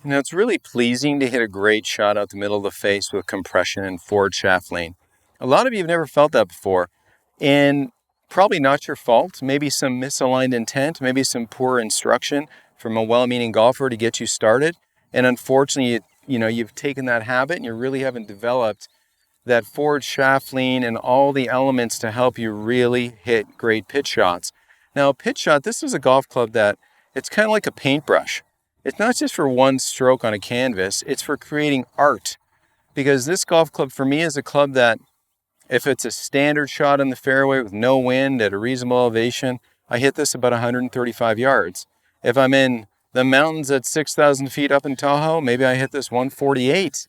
Now, it's really pleasing to hit a great shot out the middle of the face with compression and forward shaft lean. A lot of you have never felt that before, and probably not your fault. Maybe some misaligned intent, maybe some poor instruction from a well-meaning golfer to get you started. And unfortunately, you've taken that habit and you really haven't developed that forward shaft lean and all the elements to help you really hit great pitch shots. Now, a pitch shot, this is a golf club that it's kind of like a paintbrush. It's not just for one stroke on a canvas, it's for creating art. Because this golf club for me is a club that if it's a standard shot in the fairway with no wind at a reasonable elevation, I hit this about 135 yards. If I'm in the mountains at 6,000 feet up in Tahoe, maybe I hit this 148.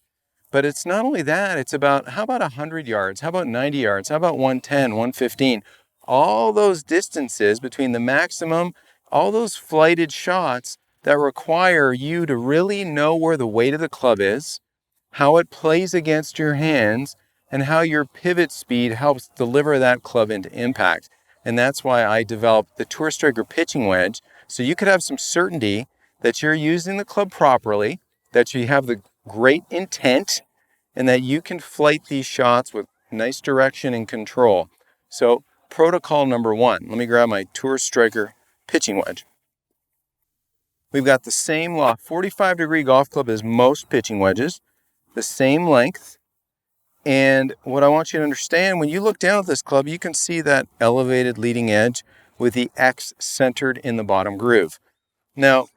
But it's not only that, it's about, how about 100 yards? How about 90 yards? How about 110, 115? All those distances between the maximum, all those flighted shots that require you to really know where the weight of the club is, how it plays against your hands, and how your pivot speed helps deliver that club into impact. And that's why I developed the Tour Striker pitching wedge, so you could have some certainty that you're using the club properly, that you have the great intent, and that you can flight these shots with nice direction and control. So protocol number 1, let me grab my Tour Striker pitching wedge. We've got the same 45-degree golf club as most pitching wedges, the same length. And what I want you to understand, when you look down at this club, you can see that elevated leading edge with the X centered in the bottom groove. Now,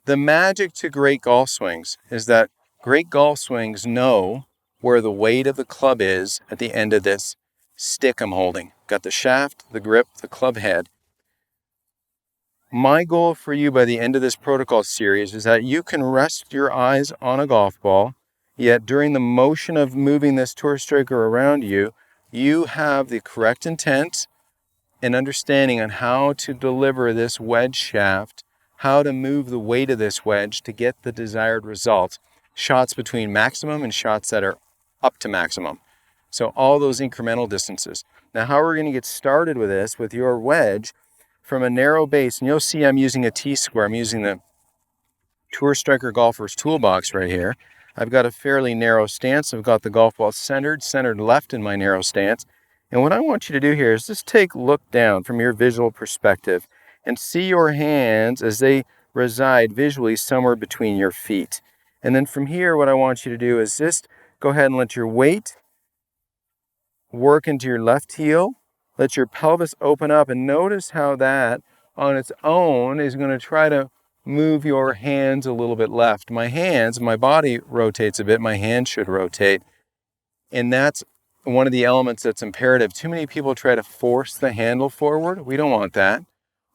the magic to great golf swings is that great golf swings know where the weight of the club is at the end of this stick I'm holding. Got the shaft, the grip, the club head. My goal for you by the end of this protocol series is that you can rest your eyes on a golf ball, yet during the motion of moving this Tour Striker around you, you have the correct intent and understanding on how to deliver this wedge shaft, how to move the weight of this wedge to get the desired result. Shots between maximum and shots that are up to maximum. So all those incremental distances. Now, how we're going to get started with this, with your wedge, from a narrow base, and you'll see I'm using a T-square. I'm using the Tour Striker Golfer's Toolbox right here. I've got a fairly narrow stance. I've got the golf ball centered left in my narrow stance. And what I want you to do here is just look down from your visual perspective and see your hands as they reside visually somewhere between your feet. And then from here, what I want you to do is just go ahead and let your weight work into your left heel. Let your pelvis open up and notice how that on its own is going to try to move your hands a little bit left. My body rotates a bit, my hands should rotate. And that's one of the elements that's imperative. Too many people try to force the handle forward. We don't want that.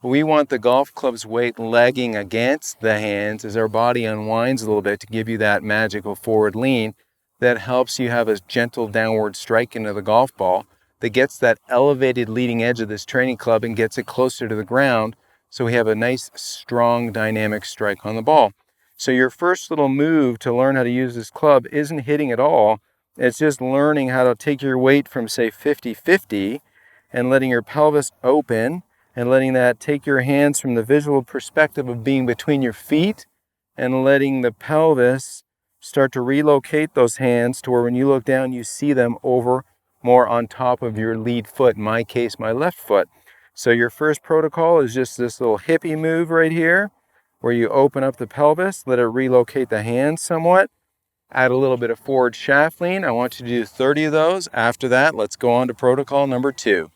We want the golf club's weight lagging against the hands as our body unwinds a little bit to give you that magical forward lean that helps you have a gentle downward strike into the golf ball that gets that elevated leading edge of this training club and gets it closer to the ground so we have a nice, strong, dynamic strike on the ball. So your first little move to learn how to use this club isn't hitting at all. It's just learning how to take your weight from, say, 50-50 and letting your pelvis open and letting that take your hands from the visual perspective of being between your feet and letting the pelvis start to relocate those hands to where when you look down, you see them over more on top of your lead foot, in my case, my left foot. So your first protocol is just this little hippie move right here where you open up the pelvis, let it relocate the hands somewhat, add a little bit of forward shaft lean. I want you to do 30 of those. After that, let's go on to protocol number 2.